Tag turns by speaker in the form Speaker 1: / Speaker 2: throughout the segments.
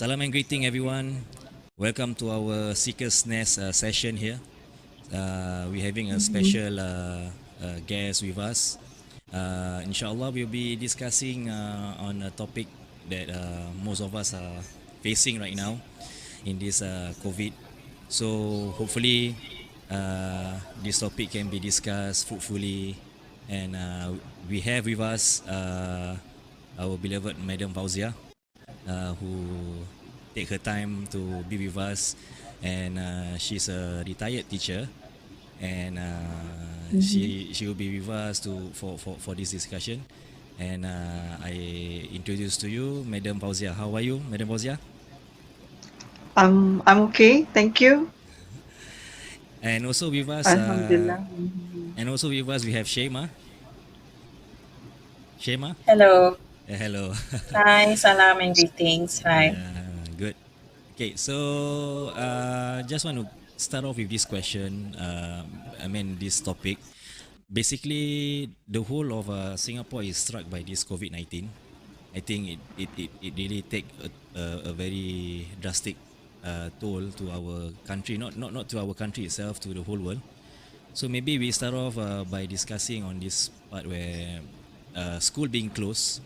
Speaker 1: Salam and greeting everyone. Welcome to our Seeker's Nest session here. We're having a
Speaker 2: Mhm.
Speaker 1: special guest with us. Inshallah, we'll be discussing on a topic that most of us are facing right now in this COVID. So hopefully, this topic can be discussed fruitfully, and we have with us our beloved Madam Fauziah, who take her time to be with us, and she's a retired teacher, and
Speaker 2: Mhm.
Speaker 1: she will be with us for this discussion. And I introduce to you Madam Fauziah. How are you, Madam Fauziah?
Speaker 2: I'm okay, thank you.
Speaker 1: And also with us,
Speaker 2: Alhamdulillah. Mhm.
Speaker 1: we have Shema. Shema,
Speaker 3: Hello.
Speaker 1: hello.
Speaker 3: Hi, salam and greetings. Hi.
Speaker 1: Yeah, good. Okay, so just want to start off with this question. I mean, this topic. Basically, the whole of Singapore is struck by this COVID-19. I think it really take a very drastic toll to our country, not to our country itself, to the whole world. So maybe we start off by discussing on this part where school being closed,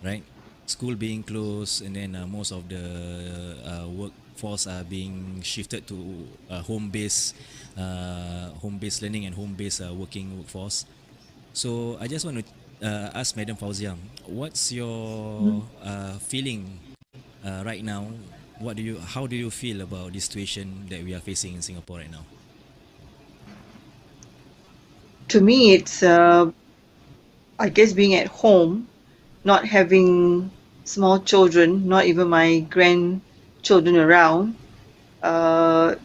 Speaker 1: right? School being closed, and then most of the workforce are being shifted to home-based learning and home-based working workforce. So I just want to ask Madam Fauziah, what's
Speaker 2: Mhm.
Speaker 1: your feeling right now? How do you feel about this situation that we are facing in Singapore right now?
Speaker 2: To me, it's I guess being at home, not having small children, not even my grandchildren around.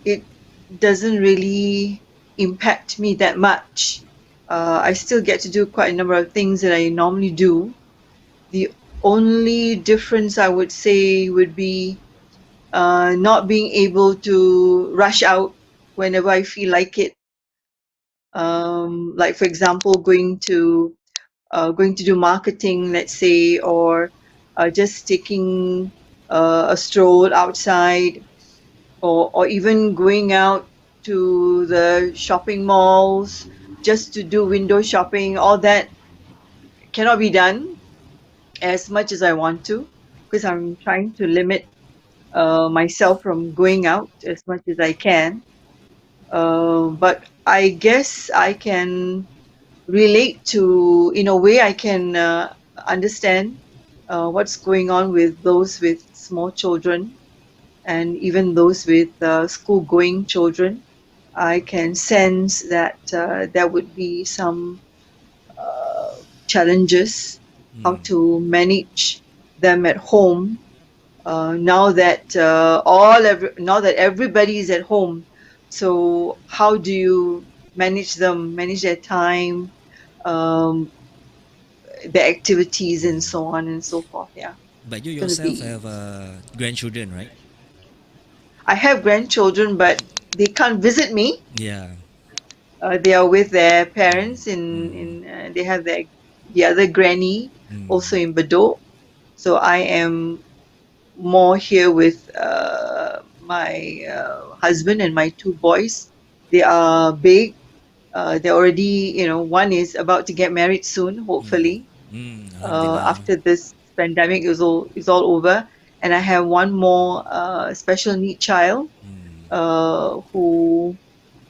Speaker 2: It doesn't really impact me that much. I still get to do quite a number of things that I normally do. The only difference I would say would be not being able to rush out whenever I feel like it. Like for example, going to do marketing, let's say, or just taking a stroll outside, or even going out to the shopping malls just to do window shopping. All that cannot be done as much as I want to, because I'm trying to limit myself from going out as much as I can. But I guess I can relate to, in a way, I can understand what's going on with those with small children and even those with school going children. I can sense that there would be some challenges how
Speaker 1: Mm.
Speaker 2: to manage them at home now that now that everybody is at home. So how do you manage them, manage their time, um, their activities, and so on and so forth? Yeah,
Speaker 1: But you
Speaker 2: it's gonna
Speaker 1: yourself
Speaker 2: be.
Speaker 1: have grandchildren, right?
Speaker 2: I have grandchildren, but they can't visit me.
Speaker 1: Yeah.
Speaker 2: They are with their
Speaker 1: Mm.
Speaker 2: parents
Speaker 1: Mm.
Speaker 2: they have the other granny also
Speaker 1: Mm.
Speaker 2: in Bedok. So I am more here with my husband and my two boys. They are big. They're already, one is about to get married soon,
Speaker 1: Mm.
Speaker 2: hopefully,
Speaker 1: Alhamdulillah.
Speaker 2: after this pandemic is all over. And I have one more special need child
Speaker 1: Mm.
Speaker 2: who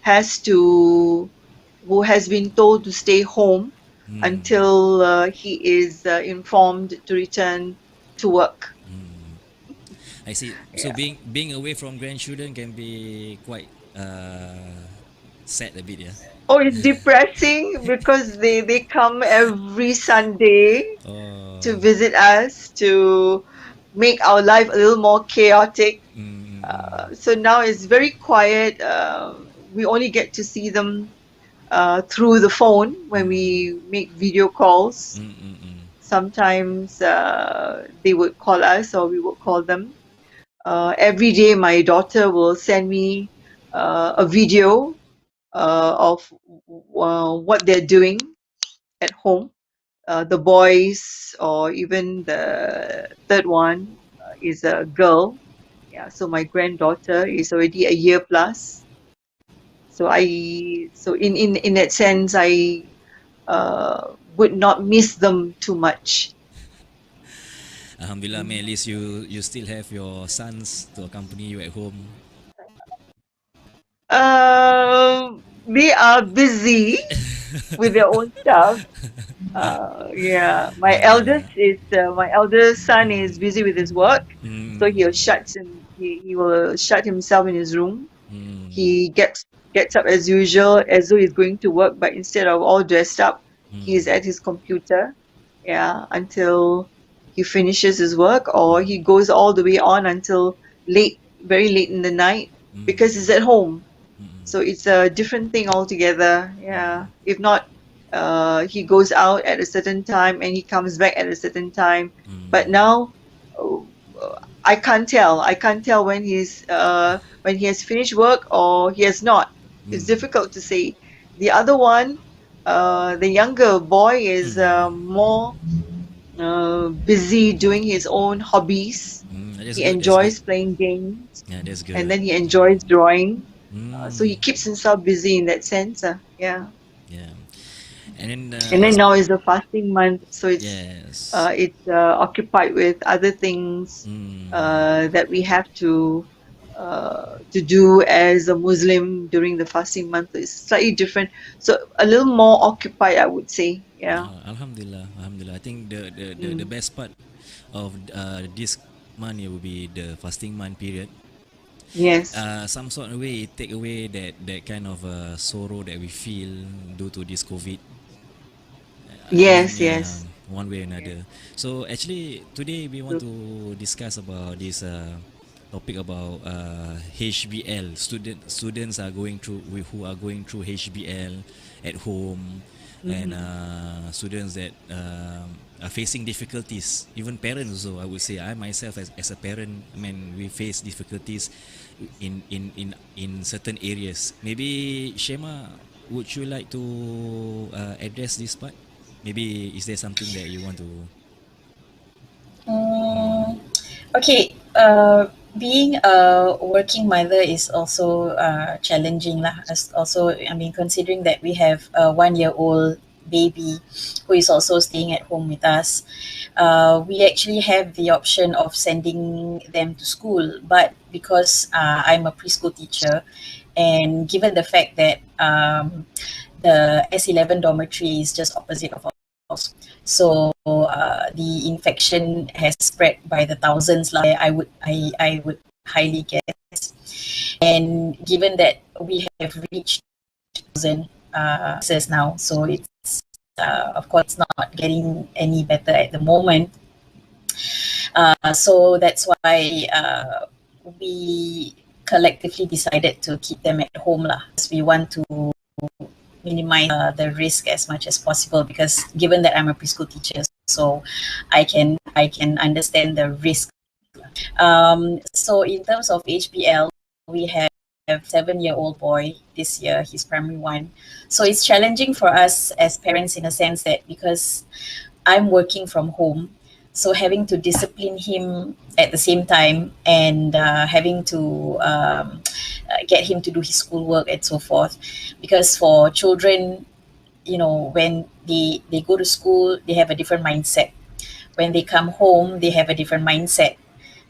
Speaker 2: has to who has been told to stay home
Speaker 1: Mm.
Speaker 2: until he is informed to return to work.
Speaker 1: Mm. I see. So
Speaker 2: Yeah.
Speaker 1: being away from grandchildren can be quite sad a bit, yeah.
Speaker 2: Oh, it's depressing because they come every Sunday to
Speaker 1: Oh.
Speaker 2: visit us, to make our life a little more chaotic. So now it's very quiet. We only get to see them through the phone when we make video calls.
Speaker 1: Mm, mm, mm.
Speaker 2: Sometimes they would call us or we would call them. Every day, my daughter will send me a video of what they're doing at home. The boys, or even the third one, is a girl. Yeah, so my granddaughter is already a year plus. So in that sense, I would not miss them too much.
Speaker 1: Alhamdulillah, man, at
Speaker 2: Mm.
Speaker 1: least you still have your sons to accompany you at home.
Speaker 2: They are busy with their own stuff. Yeah,
Speaker 1: Alhamdulillah.
Speaker 2: my eldest son is busy with his work, so
Speaker 1: Mm,
Speaker 2: he will shut himself in his room.
Speaker 1: mm,
Speaker 2: He gets up as usual, as though he's going to work, but instead of all dressed up, he's
Speaker 1: mm,
Speaker 2: at his computer, yeah, until he finishes his work, or
Speaker 1: mm,
Speaker 2: he goes all the way on until late, very late in the night,
Speaker 1: mm,
Speaker 2: because he's at home.
Speaker 1: mm,
Speaker 2: So it's a different thing altogether. Yeah.
Speaker 1: mm,
Speaker 2: If not, he goes out at a certain time and he comes back at a certain time. But
Speaker 1: mm,
Speaker 2: now, uh, I can't tell. I can't tell when he has finished work or he has not. It's
Speaker 1: mm,
Speaker 2: difficult to say. The other one, the younger boy is
Speaker 1: mm.
Speaker 2: more busy doing his own hobbies.
Speaker 1: That's
Speaker 2: He
Speaker 1: good. That's good.
Speaker 2: enjoys playing games
Speaker 1: Yeah, that's
Speaker 2: and
Speaker 1: good.
Speaker 2: then he enjoys drawing. So
Speaker 1: Mm,
Speaker 2: he keeps himself busy in that sense. Yeah.
Speaker 1: yeah. And then
Speaker 2: And then now is the fasting month, so
Speaker 1: yes.
Speaker 2: it's occupied with other things
Speaker 1: Mm,
Speaker 2: that we have to do as a Muslim during the fasting month. It's slightly different, so a little more occupied, I would say. Yeah.
Speaker 1: Alhamdulillah, Alhamdulillah. I think the
Speaker 2: Mm.
Speaker 1: best part of this month will be the fasting month period.
Speaker 2: Yes.
Speaker 1: Some sort of way it take away that kind of sorrow that we feel due to this COVID. I mean,
Speaker 2: Yes.
Speaker 1: yeah,
Speaker 2: Yes.
Speaker 1: one way or
Speaker 2: Yes.
Speaker 1: another. So actually, today we want
Speaker 2: True.
Speaker 1: to discuss about this topic about HBL. Students are going through who are going through HBL at home, and
Speaker 2: Mm-hmm.
Speaker 1: students that are facing difficulties. Even parents also, I would say. I myself as a parent, I mean, we face difficulties in certain areas. Maybe Shema, would you like to address this part? Maybe is there something that you want to? Mm,
Speaker 3: Mm, okay. Being a working mother is also challenging lah. As also, I mean, considering that we have a 1-year-old baby who is also staying at home with us, we actually have the option of sending them to school. But because I'm a preschool teacher, and given the fact that the S11 dormitory is just opposite of our house, so the infection has spread by the thousands. Like I would highly guess. And given that we have reached 1,000 cases now, so it's of course not getting any better at the moment. So that's why we collectively decided to keep them at home lah. We want to minimize the risk as much as possible, because given that I'm a preschool teacher, so I can understand the risk. So in terms of HBL, we have 7-year-old boy this year. He's primary one, so it's challenging for us as parents in a sense that because I'm working from home, so having to discipline him at the same time, and having to get him to do his schoolwork and so forth. Because for children, when they go to school, they have a different mindset. When they come home, they have a different mindset,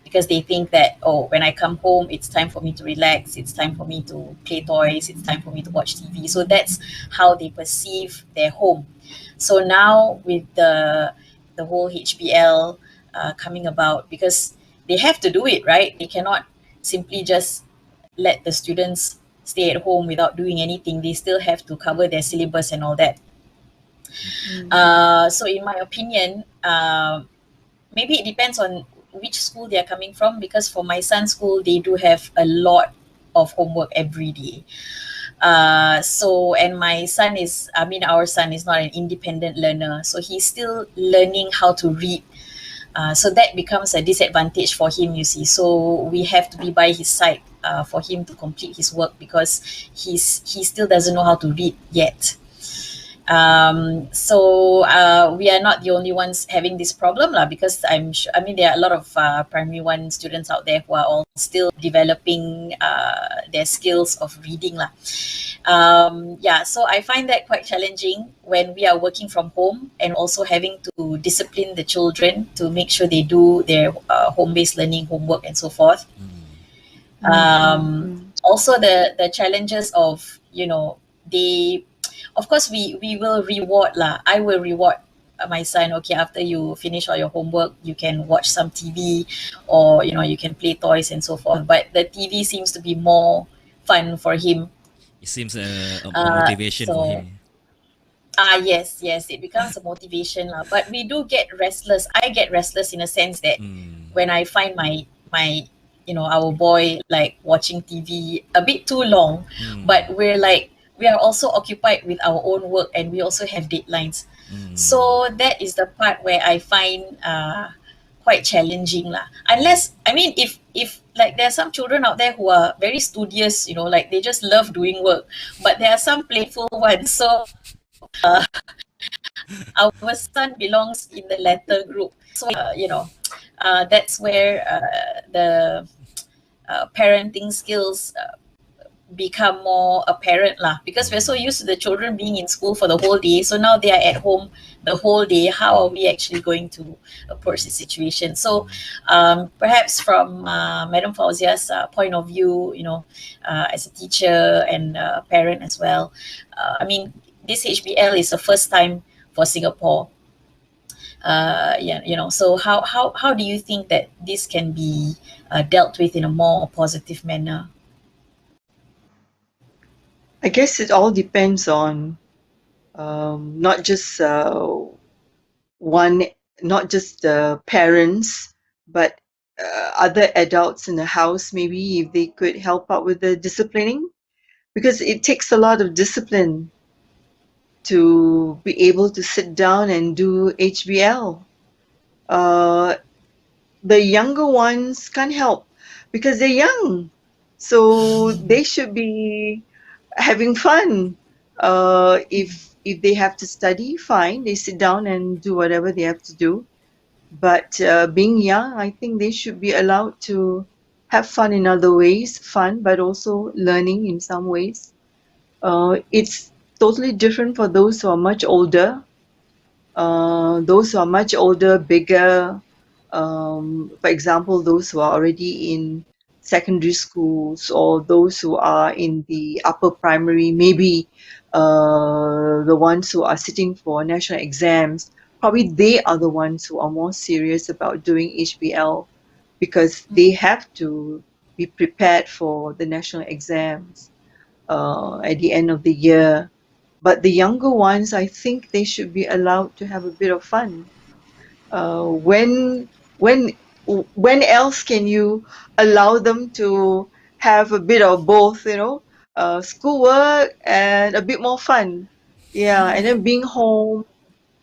Speaker 3: because they think that, oh, when I come home, it's time for me to relax, it's time for me to play toys, it's time for me to watch TV. So that's how they perceive their home. So now with the whole HBL coming about, because they have to do it, right? They cannot simply just let the students stay at home without doing anything. They still have to cover their syllabus and all that.
Speaker 2: Mm.
Speaker 3: So in my opinion, maybe it depends on which school they are coming from, because for my son's school, they do have a lot of homework every day. So, and my son is, I mean, our son is not an independent learner, so he's still learning how to read. So that becomes a disadvantage for him, you see. So we have to be by his side for him to complete his work, because he still doesn't know how to read yet. We are not the only ones having this problem lah, because I mean, there are a lot of primary one students out there who are all still developing their skills of reading lah. Yeah, so I find that quite challenging when we are working from home and also having to discipline the children to make sure they do their home-based learning, homework, and so forth. Also the challenges of, you know, they, of course, we will reward lah. I will reward my son. Okay, after you finish all your homework, you can watch some TV, or you know, you can play toys and so forth. But the TV seems to be more fun for him.
Speaker 1: It seems a motivation for
Speaker 3: So
Speaker 1: him.
Speaker 3: yes, yes, it becomes a motivation lah. But we do get restless. I get restless in a sense that when I find my you know, our boy like watching TV a bit too long, but we are also occupied with our own work, and we also have deadlines. So that is the part where I find quite challenging lah. Unless, I mean, if like there are some children out there who are very studious, you know, like they just love doing work, but there are some playful ones. So our son belongs in the latter group. So you know, that's where the parenting skills become more apparent lah, because we're so used to the children being in school for the whole day, so now they are at home the whole day. How are we actually going to approach the situation? So perhaps from Madam Fauziah's point of view, you know, as a teacher and a parent as well, I mean, this HBL is the first time for Singapore. Yeah, you know, so how do you think that this can be dealt with in a more positive manner?
Speaker 2: I guess it all depends on not just not just the parents, but other adults in the house. Maybe if they could help out with the disciplining, because it takes a lot of discipline to be able to sit down and do HBL. The younger ones can't help because they're young, so they should be having fun. If they have to study, fine, they sit down and do whatever they have to do. But being young, I think they should be allowed to have fun in other ways, fun, but also learning in some ways. It's totally different for those who are much older. Those who are much older, bigger, for example, those who are already in secondary schools, or those who are in the upper primary, maybe the ones who are sitting for national exams, probably they are the ones who are more serious about doing HBL, because they have to be prepared for the national exams at the end of the year. But the younger ones, I think they should be allowed to have a bit of fun. When when else can you allow them to have a bit of both, you know, schoolwork and a bit more fun? Yeah, and then being home,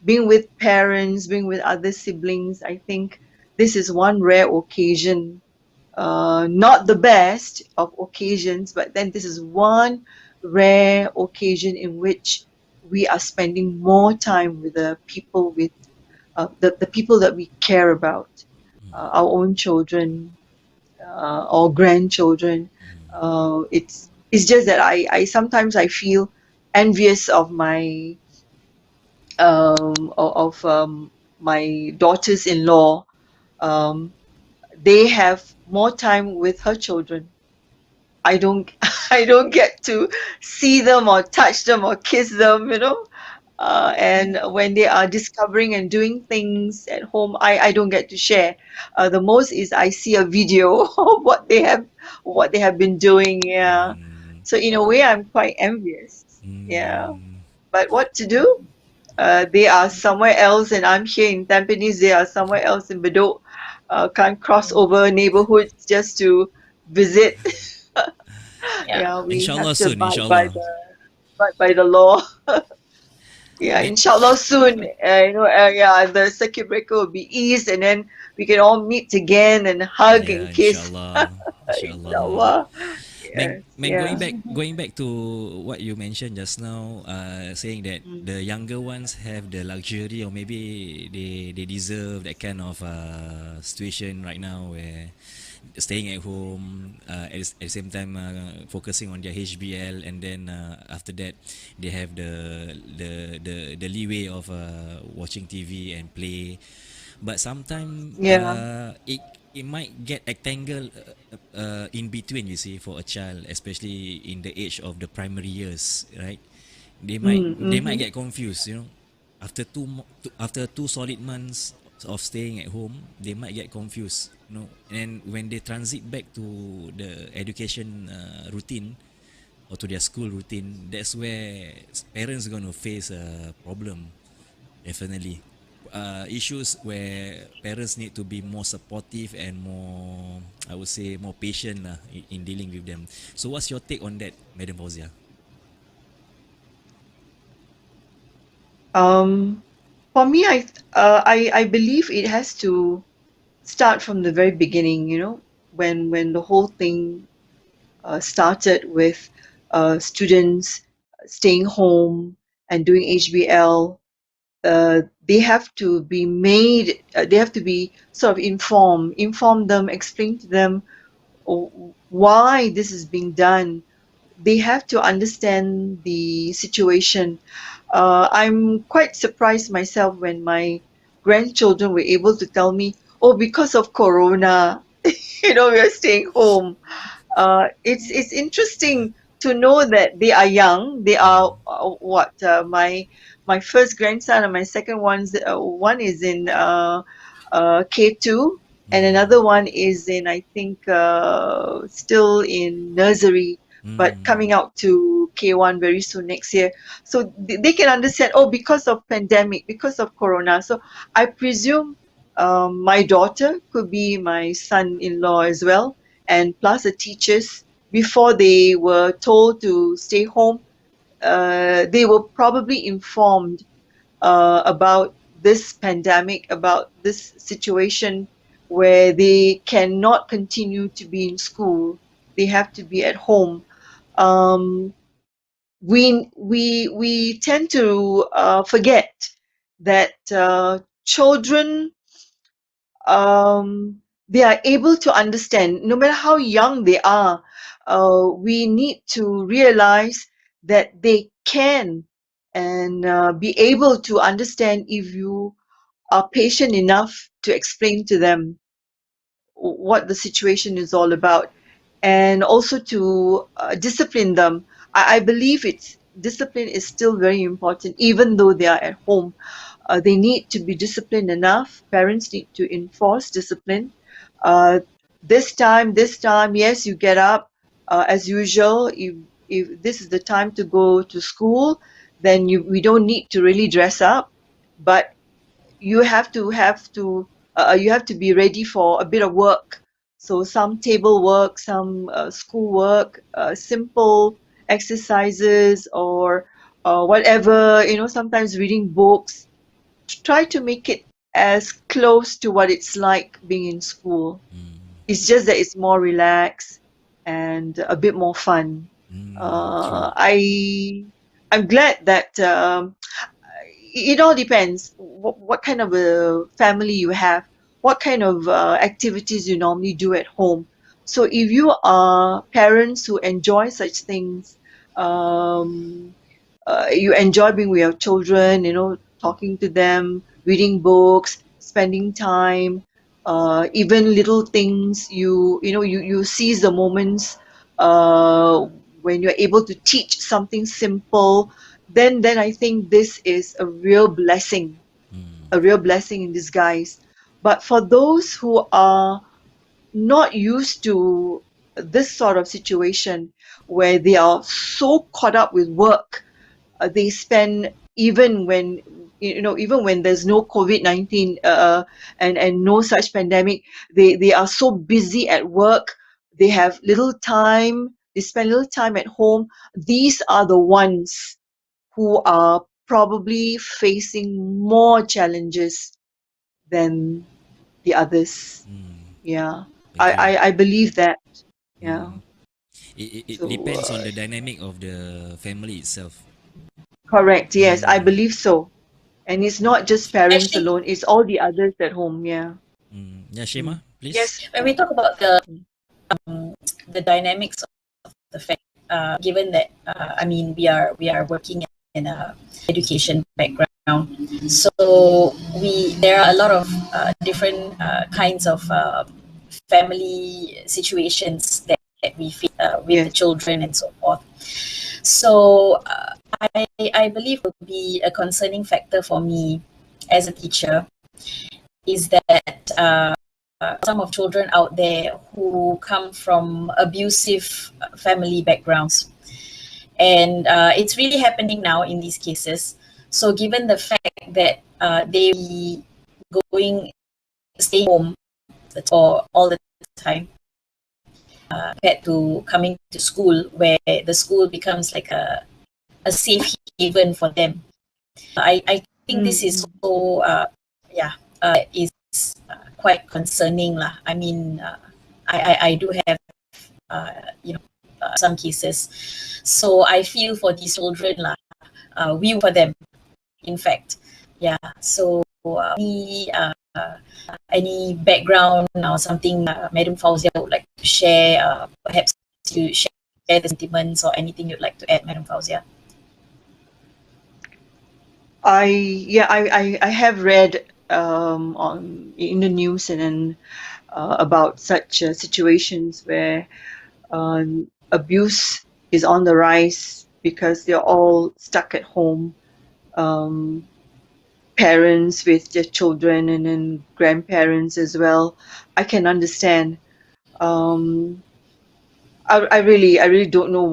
Speaker 2: being with parents, being with other siblings. I think this is one rare occasion, not the best of occasions, but then this is one rare occasion in which we are spending more time with the people, with the people that we care about, our own children or grandchildren. It's just that I sometimes I feel envious of my my daughters-in-law. They have more time with her children. I don't I don't get to see them or touch them or kiss them, you know. And when they are discovering and doing things at home, I don't get to share. The most is I see a video of what they have been doing. Yeah. So in a way, I'm quite envious. Yeah. But what to do? They are somewhere else, and I'm here in Tampines. They are somewhere else in Bedok. Can't cross over neighborhoods just to visit. Yeah, we have
Speaker 1: Inshallah
Speaker 2: to
Speaker 1: soon,
Speaker 2: abide by
Speaker 1: inshallah.
Speaker 2: the law. Yeah, inshallah soon. Yeah, the circuit breaker will be eased, and then we can all meet again and hug
Speaker 1: Yeah,
Speaker 2: and kiss.
Speaker 1: inshallah. Inshallah.
Speaker 2: Inshallah. Yes.
Speaker 1: Man,
Speaker 2: Yeah.
Speaker 1: going back to what you mentioned just now, saying that
Speaker 2: Mm.
Speaker 1: the younger ones have the luxury, or maybe they deserve that kind of situation right now where staying at home, at the same time focusing on their HBL, and then after that they have the leeway of watching TV and play. But sometimes
Speaker 2: Yeah.
Speaker 1: it might get entangled in between, you see, for a child, especially in the age of the primary years, right?
Speaker 2: Mm.
Speaker 1: They might
Speaker 2: Mm-hmm.
Speaker 1: get confused, you know, after after 2 solid months of staying at home, they might get confused, you know, and when they transit back to the education routine, or to their school routine, that's where parents are going to face a problem. Definitely. Issues where parents need to be more supportive and more, I would say, more patient lah in dealing with them. So, what's your take on that, Madam Fauzia?
Speaker 2: Um, for me, I believe it has to start from the very beginning. When the whole thing started with students staying home and doing HBL. They have to be made. They have to be sort of inform them, explain to them why this is being done. They have to understand the situation. I'm quite surprised myself when my grandchildren were able to tell me, "Oh, because of Corona, we are staying home." It's interesting to know that they are young. They are what my first grandson and my second one is in K2, and
Speaker 1: Mm,
Speaker 2: another one is in, I think, still in nursery, but
Speaker 1: mm,
Speaker 2: coming out to K1 very soon next year. So they can understand, oh, because of pandemic, because of Corona. So I presume my daughter could be my son-in-law as well, and plus the teachers, before they were told to stay home, they were probably informed about this pandemic, about this situation where they cannot continue to be in school. They have to be at home. Um, we tend to forget that children, they are able to understand no matter how young they are. We need to realize that they can and be able to understand if you are patient enough to explain to them what the situation is all about, and also to discipline them. I believe it's discipline is still very important even though they are at home. They need to be disciplined enough. Parents need to enforce discipline. Uh, this time, yes, you get up as usual. If this is the time to go to school, then we don't need to really dress up, but you have to be ready for a bit of work. So some table work, some school work, simple exercises, or whatever. Sometimes reading books. Try to make it as close to what it's like being in school. It's just that it's more relaxed and a bit more fun.
Speaker 1: true.
Speaker 2: I'm glad that it all depends what kind of a family you have, what kind of activities you normally do at home. So if you are parents who enjoy such things, um, you enjoy being with your children, talking to them, reading books, spending time, even little things, you seize the moments uh, when you're able to teach something simple, then I think this is
Speaker 1: Mm,
Speaker 2: a real blessing in disguise. But for those who are not used to this sort of situation, where they are so caught up with work, they spend, even when there's no COVID-19 and no such pandemic, they are so busy at work, they have little time, they spend little time at home. These are the ones who are probably facing more challenges than the others.
Speaker 1: mm,
Speaker 2: Yeah,
Speaker 1: agree.
Speaker 2: I believe that. Yeah.
Speaker 1: Mm. it
Speaker 2: So
Speaker 1: depends on the dynamic of the family itself.
Speaker 2: correct, yes, I
Speaker 1: Mm,
Speaker 2: believe so. And it's not just parents
Speaker 3: Actually,
Speaker 2: alone, it's all the others at home. Yeah.
Speaker 1: yeah,
Speaker 2: Mm.
Speaker 1: Shema, please.
Speaker 2: Yes.
Speaker 3: when we talk about the dynamics of the fact, given that I mean we are working in a education background, so we there are a lot of different kinds of family situations that we face with the
Speaker 2: Yes.
Speaker 3: children and so forth. So I believe will be a concerning factor for me as a teacher is that some of children out there who come from abusive family backgrounds, and it's really happening now in these cases. So given the fact that they going staying home for all the time compared to coming to school where the school becomes like a safe haven for them. I think this is
Speaker 2: Mm.
Speaker 3: so yeah is quite concerning lah. I mean, I do have you know some cases, so I feel for these children lah. We for them, in fact, yeah. So any background or something, Madam Fauziah would like to share? Perhaps to share the sentiments or anything you'd like to add, Madam Fauziah.
Speaker 2: I have read on in the news and then about such situations where abuse is on the rise because they're all stuck at home. Um, Parents with their children and then grandparents as well. I can understand. Um, I really don't know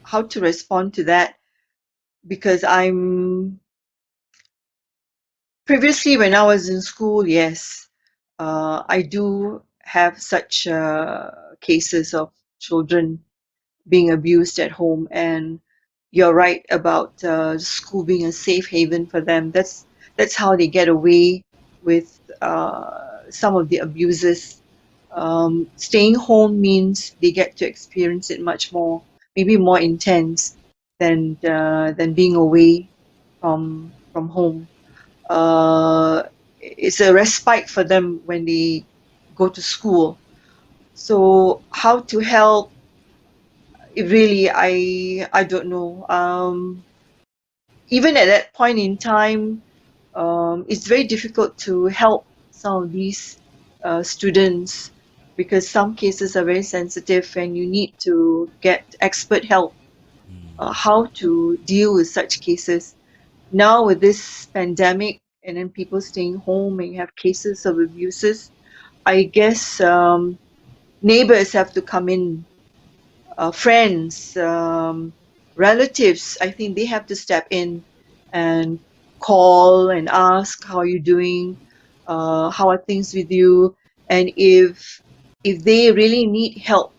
Speaker 2: how to respond to that because I'm previously when I was in school, yes, I do have such cases of children being abused at home, and you're right about school being a safe haven for them. That's how they get away with some of the abuses. Staying home means they get to experience it much more, maybe more intense than being away from home. It's a respite for them when they go to school. So how to help? Really, I don't know. Even at that point in time, it's very difficult to help some of these students because some cases are very sensitive and you need to get expert help how to deal with such cases. Now with this pandemic and then people staying home and you have cases of abuses, I guess neighbors have to come in, friends, relatives. I think they have to step in and call and ask how you're doing, how are things with you, and if they really need help,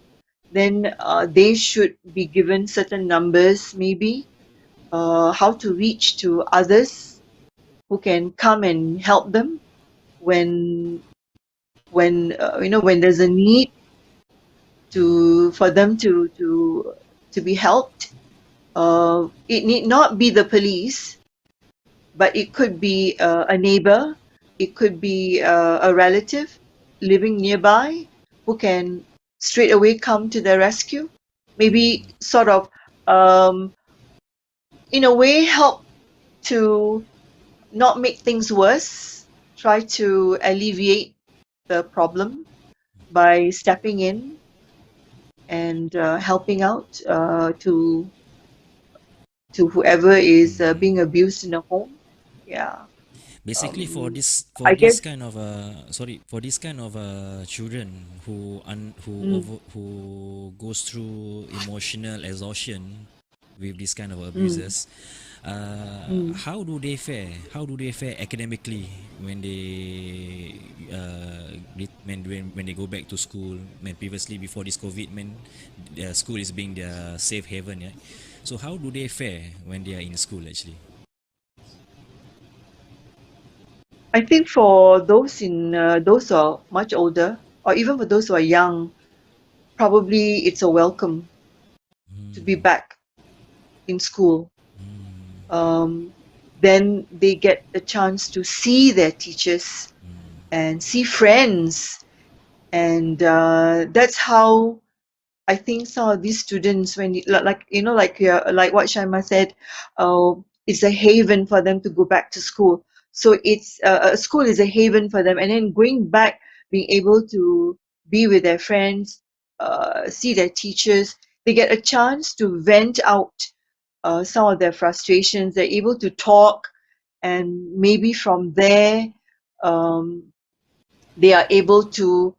Speaker 2: then they should be given certain numbers, maybe how to reach to others who can come and help them when when there's a need for them to be helped. It need not be the police, but it could be a neighbor, it could be a relative living nearby who can straight away come to their rescue. Maybe sort of, um, in a way, help to not make things worse, try to alleviate the problem by stepping in and helping out to whoever is being abused in a home. Yeah.
Speaker 1: Basically,
Speaker 2: Um,
Speaker 1: for
Speaker 2: I
Speaker 1: this
Speaker 2: guess.
Speaker 1: kind of for this kind of children
Speaker 2: Mm,
Speaker 1: who goes through emotional exhaustion with this kind of
Speaker 2: mm,
Speaker 1: abuses,
Speaker 2: mm.
Speaker 1: how do they fare? How do they fare academically when they when they go back to school? When previously before this COVID, their school is being their safe haven, yeah. So how do they fare when they are in school actually?
Speaker 2: I think for those who are much older, or even for those who are young, probably it's a welcome to be back in school. Then they get a chance to see their teachers and see friends, and that's how I think some of these students, when like what Shaima said, it's a haven for them to go back to school. So it's school is a haven for them, and then going back, being able to be with their friends, see their teachers, they get a chance to vent out some of their frustrations. They're able to talk, and maybe from there, um, they are able to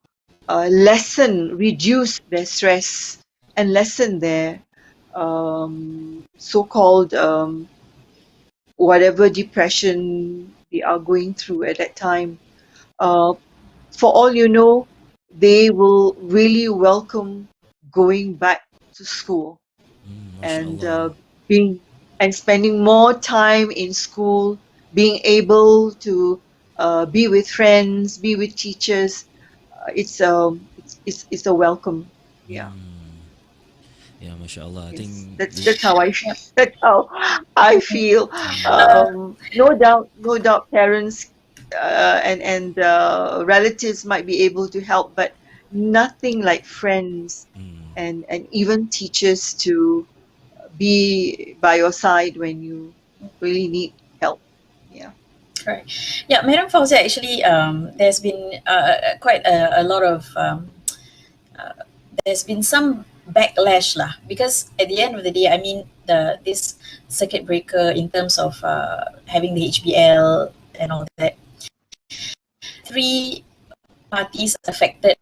Speaker 2: reduce their stress and lessen their so-called whatever depression they are going through at that time. Uh, for all you know, they will really welcome going back to school and
Speaker 1: Mashallah.
Speaker 2: being and spending more time in school, being able to be with friends, be with teachers. It's a welcome. Yeah,
Speaker 1: Yeah, mashallah. I
Speaker 2: yes,
Speaker 1: think
Speaker 2: that's how I
Speaker 3: Yeah.
Speaker 2: that's how I feel.
Speaker 3: Uh,
Speaker 2: No doubt, parents and relatives might be able to help, but nothing like friends and even teachers to be by your side when you really need help. Yeah.
Speaker 3: Correct. Yeah, Madam Fauziah, actually, there's been quite a lot of there's been some backlash lah, because at the end of the day, I mean, this circuit breaker in terms of having the HBL and all that, three parties affected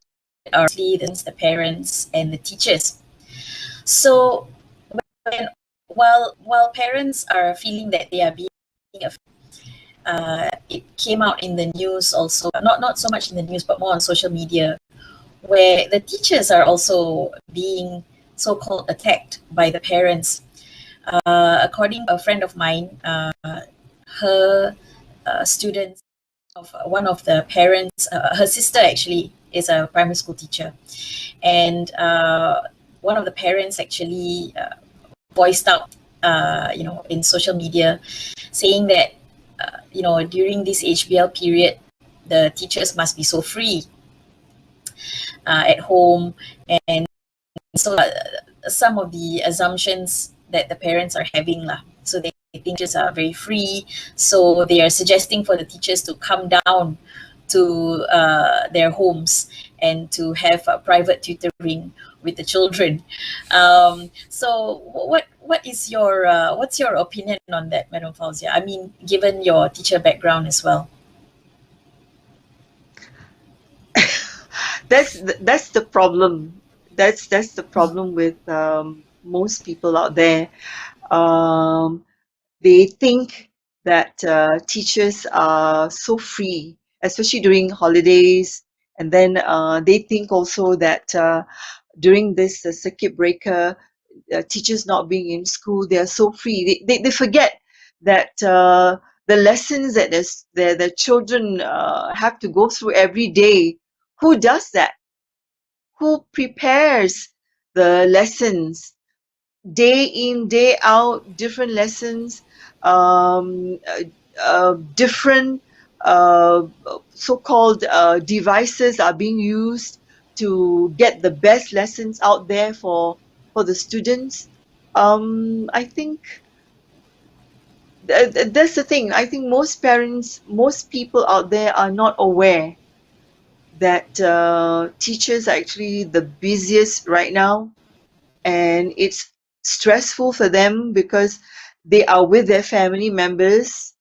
Speaker 3: are the parents and the teachers. So when while parents are feeling that they are being affected, it came out in the news also, not so much in the news, but more on social media, where the teachers are also being so-called attacked by the parents. According to a friend of mine, her students of one of the parents, her sister actually is a primary school teacher, and one of the parents actually voiced out, in social media, saying that, during this HBL period, the teachers must be so free at home, and so some of the assumptions that the parents are having lah. So they think teachers are very free, so they are suggesting for the teachers to come down to their homes and to have private tutoring with the children. So what is your what's your opinion on that, Madam Fauziah? I mean, given your teacher background as well.
Speaker 2: That's the problem. That's the problem with most people out there. Um, they think that teachers are so free, especially during holidays, and then they think also that during this circuit breaker, teachers not being in school, they are so free. They forget that the lessons that the children have to go through every day. Who does that? Who prepares the lessons day in, day out, different lessons, um, different so-called devices are being used to get the best lessons out there for the students. I think that's the thing. I think most parents, most people out there are not aware that teachers are actually the busiest right now, and it's stressful for them because they are with their family members.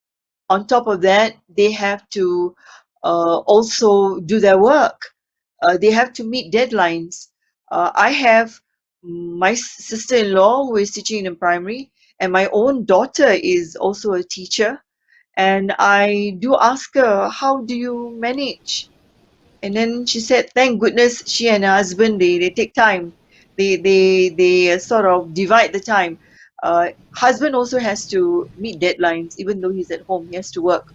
Speaker 2: On top of that, they have to also do their work. They have to meet deadlines. I have my sister-in-law who is teaching in primary, and my own daughter is also a teacher. And I do ask her, how do you manage? And then she said, thank goodness she and her husband, they take time. They sort of divide the time. Husband also has to meet deadlines, even though he's at home, he has to work.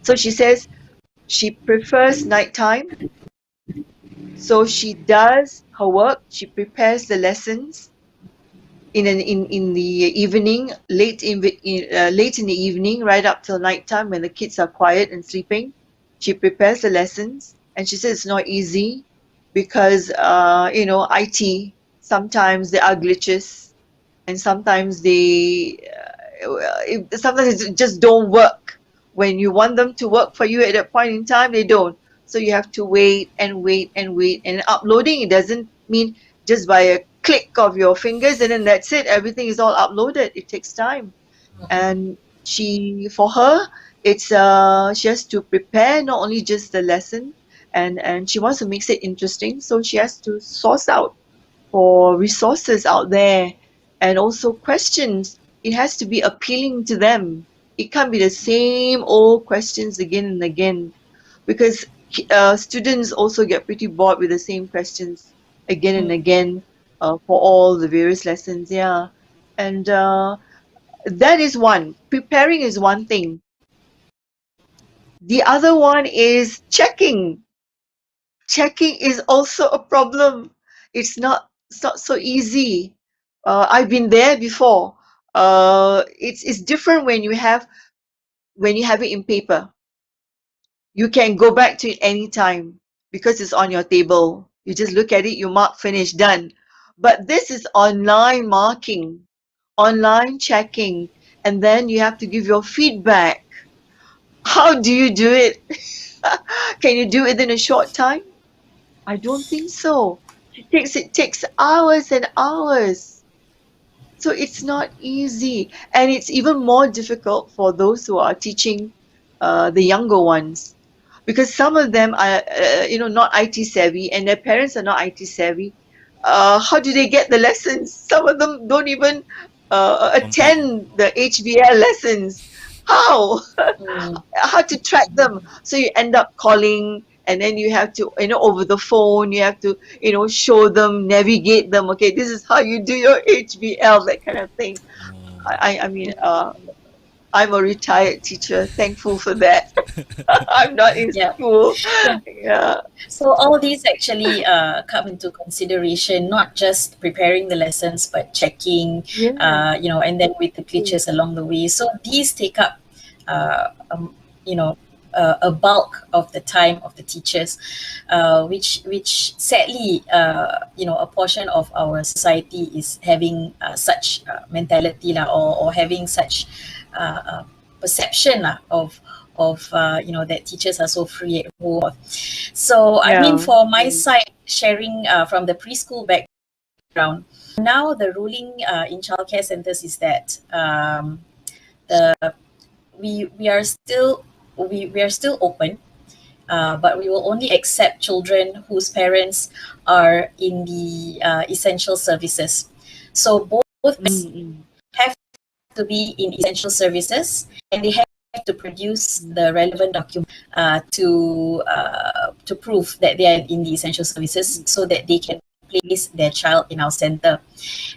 Speaker 2: So she says she prefers nighttime. So she does her work. She prepares the lessons in the evening, late in the evening, right up till nighttime when the kids are quiet and sleeping. She prepares the lessons, and she says it's not easy because IT, sometimes there are glitches, and sometimes sometimes it just don't work. When you want them to work for you at that point in time, they don't. So you have to wait and wait and wait. And uploading, it doesn't mean just by a click of your fingers and then that's it. Everything is all uploaded. It takes time. And for her, it's she has to prepare not only just the lesson, and she wants to make it interesting. So she has to source out for resources out there, and also questions. It has to be appealing to them. It can't be the same old questions again and again, because students also get pretty bored with the same questions again and again for all the various lessons. Yeah. And that is one. Preparing is one thing. The other one is checking. Checking is also a problem. It's not so easy. I've been there before. It's different when you have it in paper. You can go back to it anytime because it's on your table. You just look at it, you mark, finish, done. But this is online marking, online checking, and then you have to give your feedback. How do you do it? Can you do it in a short time? I don't think so. It takes hours and hours. So it's not easy. And it's even more difficult for those who are teaching the younger ones, because some of them are not IT savvy, and their parents are not IT savvy. How do they get the lessons? Some of them don't even
Speaker 1: Complete.
Speaker 2: attend the HBL lessons. How?
Speaker 3: Mm.
Speaker 2: How to track them? So you end up calling, and then you have to, over the phone, you have to, show them, navigate them. Okay, this is how you do your HBL, that kind of thing.
Speaker 1: Oh.
Speaker 2: I mean, I'm a retired teacher. Thankful for that. I'm not in
Speaker 3: Yeah.
Speaker 2: school.
Speaker 3: Yeah.
Speaker 2: Yeah.
Speaker 3: So all these actually come into consideration, not just preparing the lessons, but checking,
Speaker 2: Yeah.
Speaker 3: and then with the glitches along the way. So these take up, uh, um, you know, a bulk of the time of the teachers, which sadly, a portion of our society is having such mentality lah, or having such perception lah, of that teachers are so free at home. So I mean,
Speaker 2: Yeah.
Speaker 3: for my side, sharing from the preschool background, now the ruling in childcare centers is that the we are still we are still open, but we will only accept children whose parents are in the essential services. So both
Speaker 2: Mm-mm.
Speaker 3: have to be in essential services, and they have to produce the relevant document to prove that they are in the essential services, so that they can place their child in our center.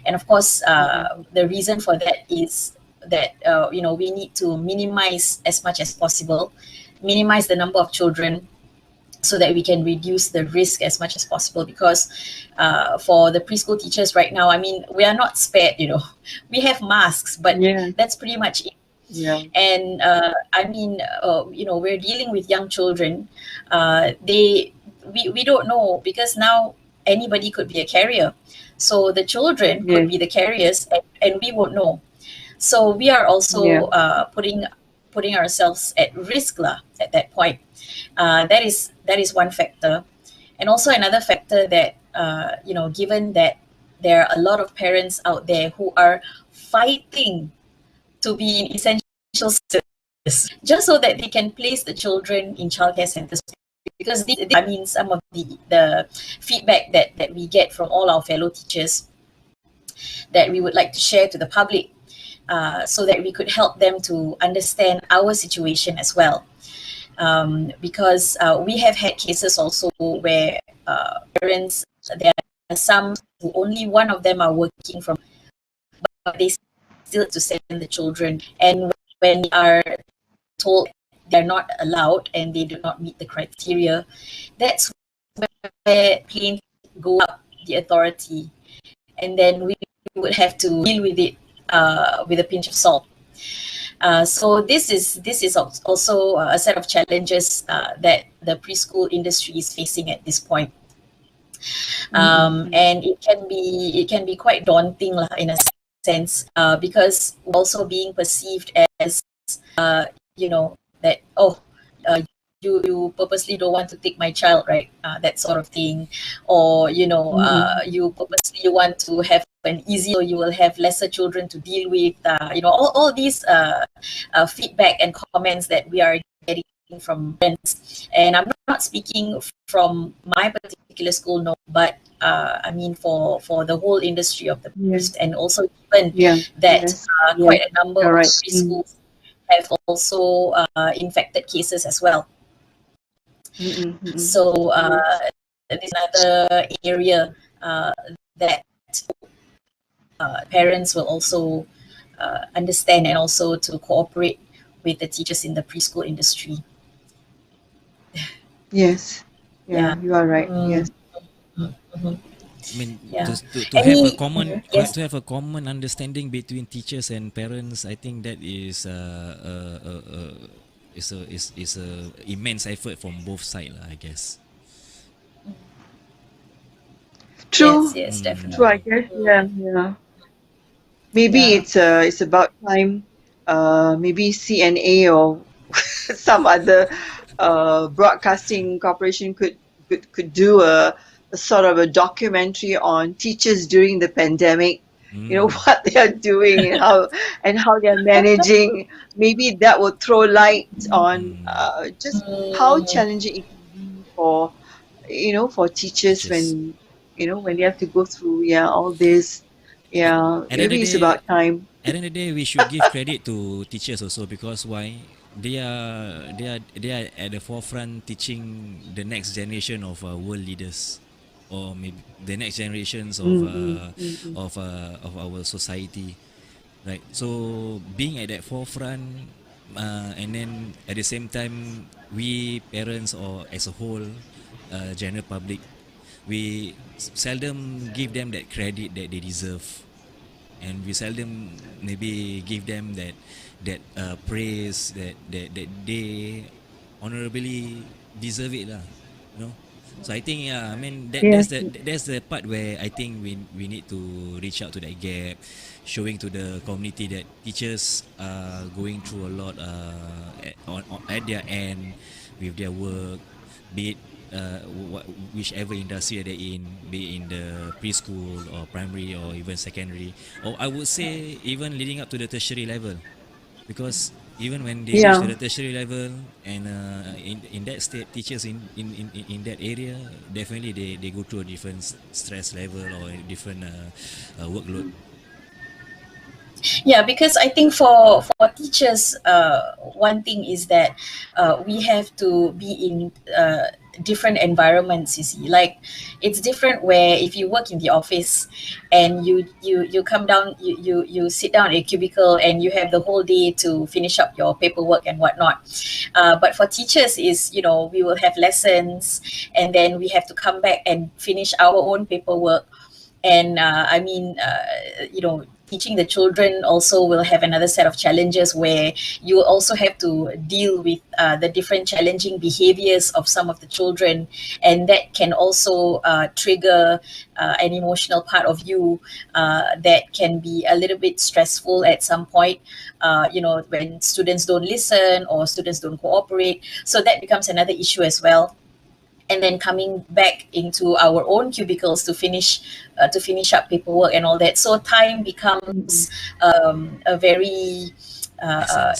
Speaker 3: And of course, the reason for that is that we need to minimize as much as possible, minimize the number of children, so that we can reduce the risk as much as possible. Because for the preschool teachers right now, I mean, we are not spared. We have masks, but
Speaker 2: Yeah.
Speaker 3: that's pretty much it.
Speaker 2: Yeah.
Speaker 3: And I mean, we're dealing with young children. We don't know, because now anybody could be a carrier. So the children could
Speaker 2: Yes.
Speaker 3: be the carriers, and we won't know. So we are
Speaker 2: Yeah.
Speaker 3: also putting ourselves at risk lah, at that point. That is one factor. And also another factor that given that there are a lot of parents out there who are fighting to be in essential services, just so that they can place the children in childcare centers. Because I mean, some of the feedback that we get from all our fellow teachers, that we would like to share to the public, so that we could help them to understand our situation as well. Because we have had cases also where parents, there are some who only one of them are working from, but they still have to send the children. And when they are told they're not allowed and they do not meet the criteria, that's where planes go up the authority, and then we would have to deal with it with a pinch of salt. So this is also a set of challenges that the preschool industry is facing at this point. And it can be quite daunting lah, in a sense, because we're also being perceived as that you purposely don't want to take my child, right? That sort of thing. Or you purposely want to have an easy, or you will have lesser children to deal with. All these feedback and comments that we are getting from parents. And I'm not speaking from my particular school, no, but I mean for the whole industry of the and also given that quite a number of preschools have also infected cases as well. So there's another area that parents will also understand, and also to cooperate with the teachers in the preschool industry.
Speaker 2: Yes. Yeah, you are right. Yes.
Speaker 1: I mean, to have a common to have a common understanding between teachers and parents, I think that is a immense effort from both sides, I guess.
Speaker 2: True.
Speaker 3: Yes, definitely.
Speaker 2: True, I guess. Yeah. Maybe it's about time. Maybe CNA or some other broadcasting corporation could do a sort of a documentary on teachers during the pandemic. What they are doing and how they are managing. Maybe that will throw light on just how challenging it can be for for teachers when when they have to go through all this. Maybe it's about time.
Speaker 1: At the end of the day, we should give credit to teachers also, because why? They are at the forefront teaching the next generation of world leaders, or maybe the next generations of our society, right? So being at that forefront, and then at the same time, we parents, or as a whole, general public, we seldom give them that credit that they deserve, and we seldom maybe give them that praise that they honorably deserve it lah, So I think I mean that's the part where I think we need to reach out to that gap, showing to the community that teachers are going through a lot at their end with their work, be it whichever industry they're in, be it in the preschool or primary or even secondary, or I would say even leading up to the tertiary level, because even when they reach to the tertiary level, and in that state, teachers in that area, definitely they go through a different stress level or a different workload.
Speaker 3: Yeah, because I think for teachers, one thing is that we have to be in different environments. You see, like it's different where if you work in the office and you come down, you sit down in a cubicle and you have the whole day to finish up your paperwork and whatnot. But for teachers is, we will have lessons, and then we have to come back and finish our own paperwork. And teaching the children also will have another set of challenges, where you will also have to deal with the different challenging behaviors of some of the children, and that can also trigger an emotional part of you that can be a little bit stressful at some point, when students don't listen or students don't cooperate. So that becomes another issue as well. And then coming back into our own cubicles to finish up paperwork and all that. So time becomes a very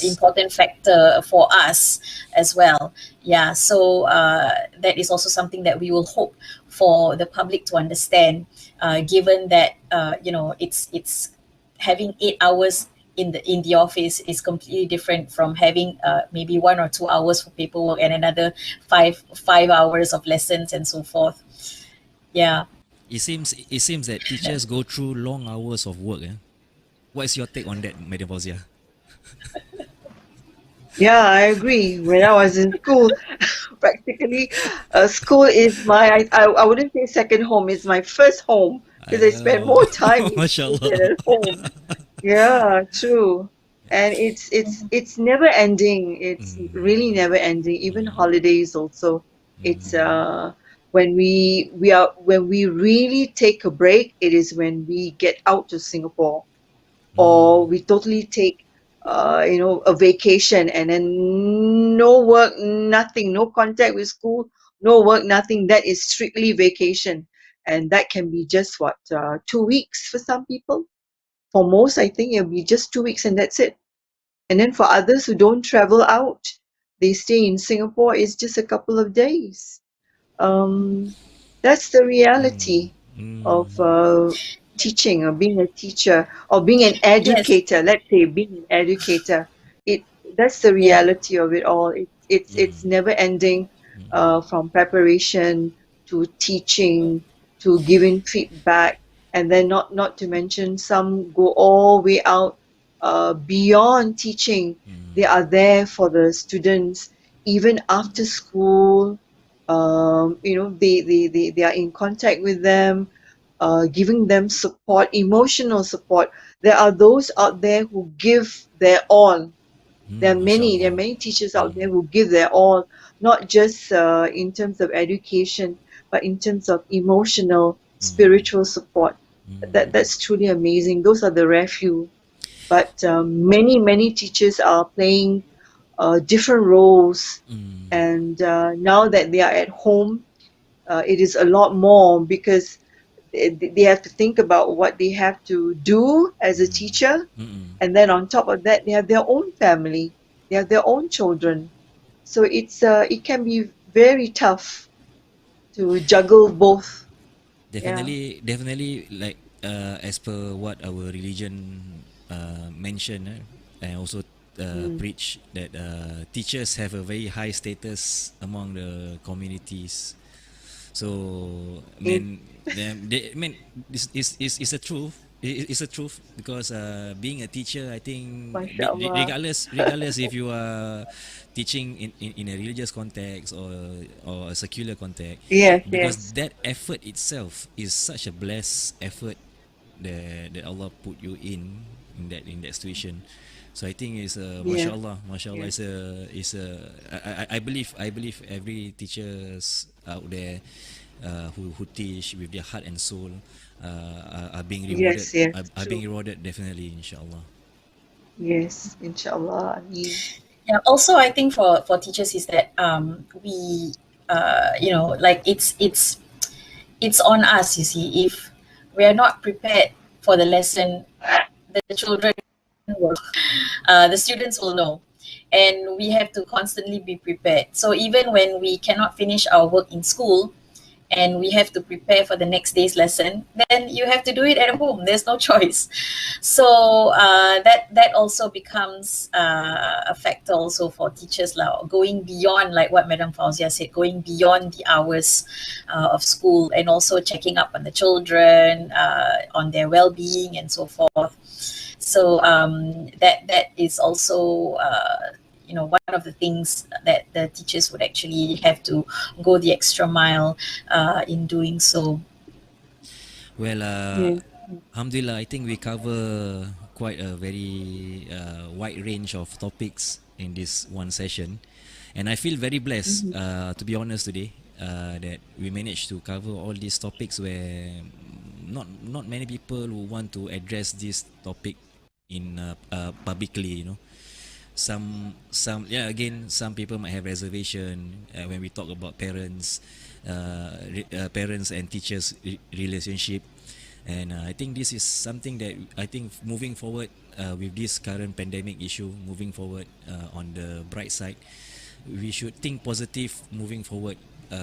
Speaker 3: important factor for us as well. Yeah, so that is also something that we will hope for the public to understand, given that it's having 8 hours in the office is completely different from having maybe 1 or 2 hours for paperwork and another five hours of lessons and so forth. Yeah.
Speaker 1: It seems that teachers go through long hours of work. What's your take on that, Madam Fauziah?
Speaker 2: Yeah, I agree. When I was in school, practically, school is I wouldn't say second home, it's my first home because I spend more time in school
Speaker 1: Mashallah.
Speaker 2: than at home. Yeah, true. And it's never ending. It's really never ending. Even holidays also. It's when we really take a break, it is when we get out to Singapore, or we totally take a vacation, and then no work, nothing, no contact with school, no work, nothing. That is strictly vacation, and that can be just 2 weeks for some people. For most, I think it'll be just 2 weeks and that's it. And then for others who don't travel out, they stay in Singapore, it's just a couple of days. Um, that's the reality of teaching, or being a teacher, or being an
Speaker 3: Yes.
Speaker 2: educator. Let's say being an educator. It That's the
Speaker 3: Yeah.
Speaker 2: reality of it all. It's never ending, from preparation to teaching to giving feedback, and then not to mention some go all the way out, beyond teaching. They are there for the students even after school. They are in contact with them, giving them support, emotional support. There are those out there who give their all. There are
Speaker 1: Mashallah.
Speaker 2: many teachers out there who give their all, not just in terms of education, but in terms of emotional, spiritual support. That's truly amazing. Those are the rare few. But many teachers are playing different roles, and now that they are at home, it is a lot more, because they have to think about what they have to do as a teacher, and then on top of that, they have their own family, they have their own children. So it can be very tough to juggle both. Yeah.
Speaker 1: Definitely, like as per what our religion mention, and also
Speaker 2: Mm.
Speaker 1: preach that teachers have a very high status among the communities. So, I
Speaker 2: It,
Speaker 1: mean, I mean, this is a truth. It's a truth because being a teacher, I think,
Speaker 2: mashallah.
Speaker 1: regardless if you are teaching in a religious context or a secular context,
Speaker 2: Yes,
Speaker 1: because
Speaker 2: yes.
Speaker 1: that effort itself is such a blessed effort that Allah put you in that situation. So I think it's
Speaker 2: Yes,
Speaker 1: mashallah,
Speaker 2: yes,
Speaker 1: I believe every teachers out there who teach with their heart and soul are being rewarded,
Speaker 2: yes, yes,
Speaker 1: are being
Speaker 2: true.
Speaker 1: rewarded definitely, inshallah.
Speaker 2: Yes, inshallah. I mean,
Speaker 3: Yeah. Also, I think for teachers is that we like it's on us. You see, if we are not prepared for the lesson, the children will, the students will know, and we have to constantly be prepared. So even when we cannot finish our work in school, and we have to prepare for the next day's lesson, then you have to do it at home. There's no choice. So that also becomes a factor also for teachers, like going beyond, like what Madam Fauziah said, going beyond the hours of school, and also checking up on the children, on their well-being and so forth. So that is also one of the things that the teachers would actually have to go the extra mile in doing so.
Speaker 1: Well,
Speaker 2: yes.
Speaker 1: alhamdulillah, I think we cover quite a very wide range of topics in this one session, and I feel very blessed,
Speaker 2: Mhm.
Speaker 1: to be honest today, that we managed to cover all these topics where not many people who want to address this topic in publicly, some yeah, again, some people might have reservation when we talk about parents and teachers relationship. And I think this is something that I think moving forward, with this current pandemic issue, moving forward, on the bright side, we should think positive moving forward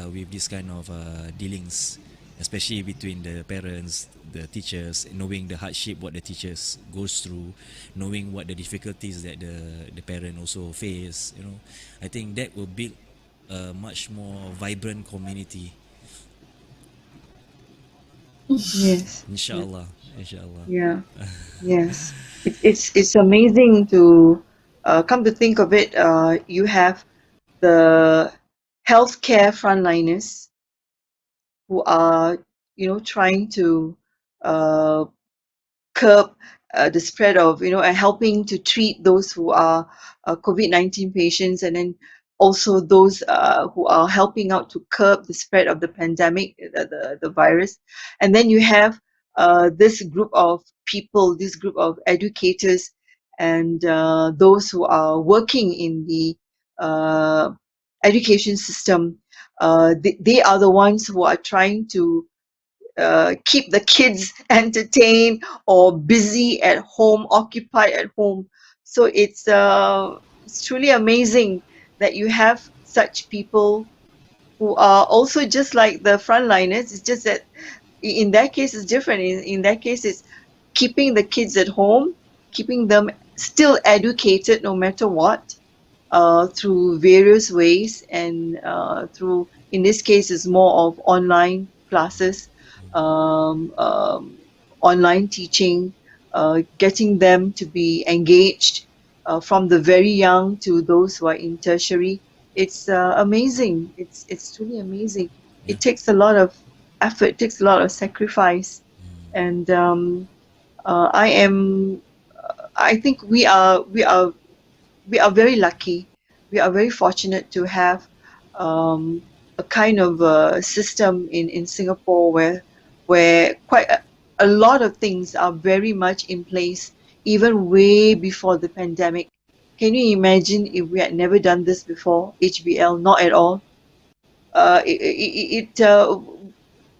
Speaker 1: with this kind of dealings, especially between the parents, the teachers, knowing the hardship what the teachers goes through, knowing what the difficulties that the parent also face. I think that will build a much more vibrant community.
Speaker 2: Yes, yes,
Speaker 1: Inshallah, inshallah.
Speaker 2: yeah, yes. It's amazing to come to think of it. You have the healthcare frontliners who are, trying to uh, curb the spread of, and helping to treat those who are COVID-19 patients, and then also those who are helping out to curb the spread of the pandemic, the virus. And then you have this group of people, this group of educators, and those who are working in the uh, education system. They are the ones who are trying to keep the kids entertained or busy at home, occupied at home. So it's truly amazing that you have such people who are also just like the frontliners. It's just that in that case it's different. In that case, it's keeping the kids at home, keeping them still educated no matter what, through various ways, and through, in this case, is more of online classes, um, um, online teaching, getting them to be engaged from the very young to those who are in tertiary. It's amazing. It's truly amazing.
Speaker 1: Yeah.
Speaker 2: It takes a lot of effort, takes a lot of sacrifice, and I am. I think we are very lucky. We are very fortunate to have a kind of system in Singapore where quite a lot of things are very much in place, even way before the pandemic. Can you imagine if we had never done this before? HBL, not at all.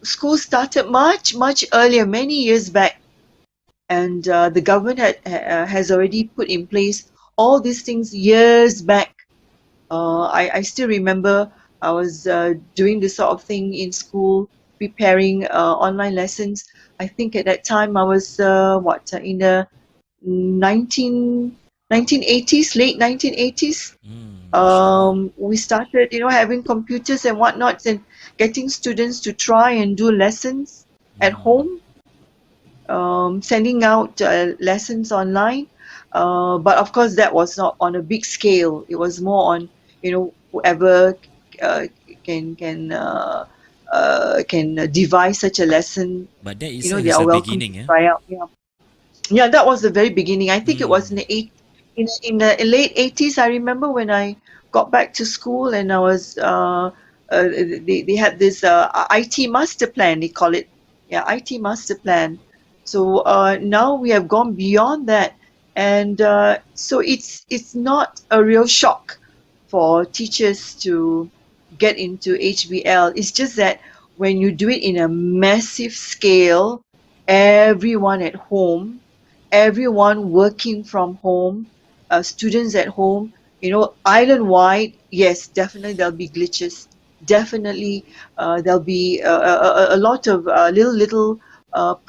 Speaker 2: School started much earlier, many years back, and the government has already put in place all these things years back. I still remember I was doing this sort of thing in school, preparing online lessons. I think at that time I was in the 1980s, late 1980s.
Speaker 1: Mashallah.
Speaker 2: We started, having computers and whatnot, and getting students to try and do lessons at home, sending out lessons online. But of course, that was not on a big scale. It was more on, whoever uh, can devise such a lesson.
Speaker 1: But that itself
Speaker 2: They
Speaker 1: is
Speaker 2: are
Speaker 1: a
Speaker 2: welcome to
Speaker 1: beginning, yeah.
Speaker 2: try out. Yeah, yeah, that was the very beginning. I think it was in
Speaker 1: Mm.
Speaker 2: the in the late 80s. I remember when I got back to school, and I was they had this IT master plan, they call it. Yeah, IT master plan. So now we have gone beyond that, and so it's not a real shock for teachers to get into HBL. It's just that when you do it in a massive scale, everyone at home, everyone working from home, students at home, island wide, yes, definitely there'll be glitches. Definitely, there'll be a lot of little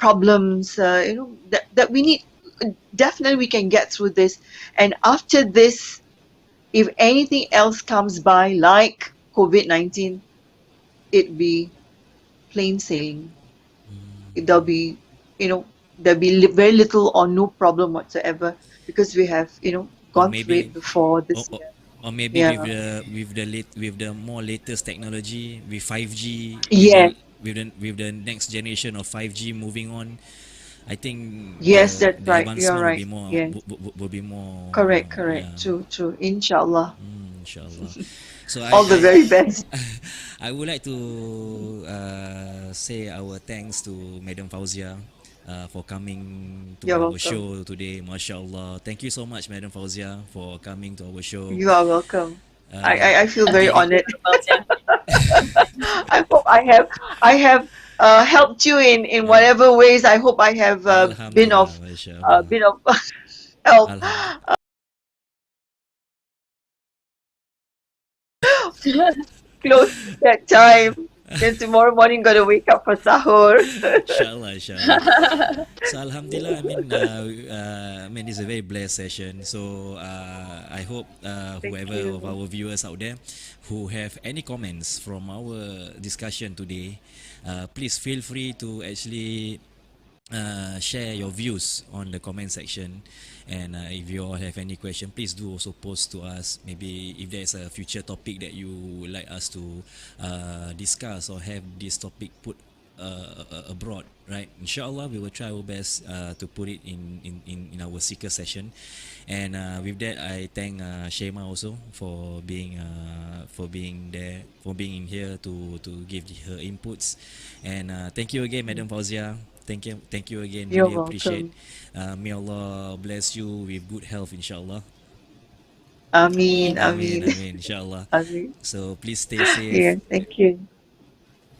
Speaker 2: problems, that we need. Definitely, we can get through this. And after this, if anything else comes by, like COVID-19, it'd be plain sailing. There'll be, very little or no problem whatsoever, because we have,
Speaker 1: Or
Speaker 2: gone through
Speaker 1: maybe
Speaker 2: it before
Speaker 1: or,
Speaker 2: this
Speaker 1: or,
Speaker 2: year.
Speaker 1: or maybe
Speaker 2: Yeah.
Speaker 1: with the more latest technology, with 5G,
Speaker 2: Yes.
Speaker 1: with the next generation of 5G moving on, I think
Speaker 2: Yes, that's
Speaker 1: the
Speaker 2: right. You're
Speaker 1: advancement
Speaker 2: right. Yes.
Speaker 1: will be more,
Speaker 2: Correct. Correct.
Speaker 1: yeah.
Speaker 2: True. True. Inshallah.
Speaker 1: Inshallah. So
Speaker 2: All the very best.
Speaker 1: I would like to say our thanks to Madam Fauziah for coming to
Speaker 2: You're
Speaker 1: our
Speaker 2: welcome.
Speaker 1: show today. MashaAllah. Thank you so much, Madam Fauziah, for coming to our show.
Speaker 2: You are welcome. I,
Speaker 1: Uh,
Speaker 2: I, I feel very
Speaker 1: giving
Speaker 2: honored.
Speaker 3: Fauziah.
Speaker 2: I hope I have helped you in
Speaker 1: uh,
Speaker 2: whatever ways. I hope I have been
Speaker 1: Alhamdulillah,
Speaker 2: of
Speaker 1: MashaAllah.
Speaker 2: been of help.
Speaker 1: Alhamdulillah.
Speaker 2: Close to that time. Then tomorrow morning, gotta wake up for sahur.
Speaker 1: Inshallah, inshallah. So Alhamdulillah, I mean, it's a very blessed session. So I hope
Speaker 2: Thank
Speaker 1: whoever of
Speaker 2: you.
Speaker 1: our viewers out there who have any comments from our discussion today, please feel free to actually share your views on the comment section. And if you all have any question, please do also post to us. Maybe if there's a future topic that you would like us to discuss, or have this topic put abroad, right? Inshallah, we will try our best to put it in our seeker session. And with that, I thank Shema also for being there, for being in here to give her inputs. And thank you again, Madam Fauziah. Thank you again.
Speaker 2: You're
Speaker 1: Really appreciate.
Speaker 2: welcome.
Speaker 1: May Allah bless you with good health, inshallah.
Speaker 2: Ameen,
Speaker 3: Amin.
Speaker 1: Amin,
Speaker 2: Ameen,
Speaker 1: amin, inshallah.
Speaker 2: Ameen.
Speaker 1: So please stay safe.
Speaker 2: Yeah, thank you.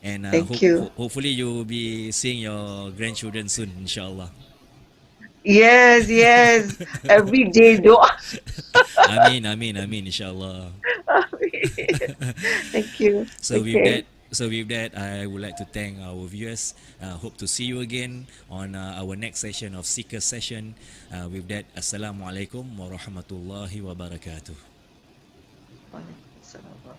Speaker 1: And
Speaker 2: Thank you.
Speaker 1: hopefully you'll be seeing your grandchildren soon, inshallah.
Speaker 2: Yes, yes. Every day, dua.
Speaker 1: Amin, amin, amin, inshallah.
Speaker 2: Ameen. Thank you.
Speaker 1: So with
Speaker 2: Okay.
Speaker 1: that, I would like to thank our viewers. Hope to see you again on our next session of Seeker Session. With that, Assalamualaikum warahmatullahi wabarakatuh.
Speaker 2: Waalaikumsalam.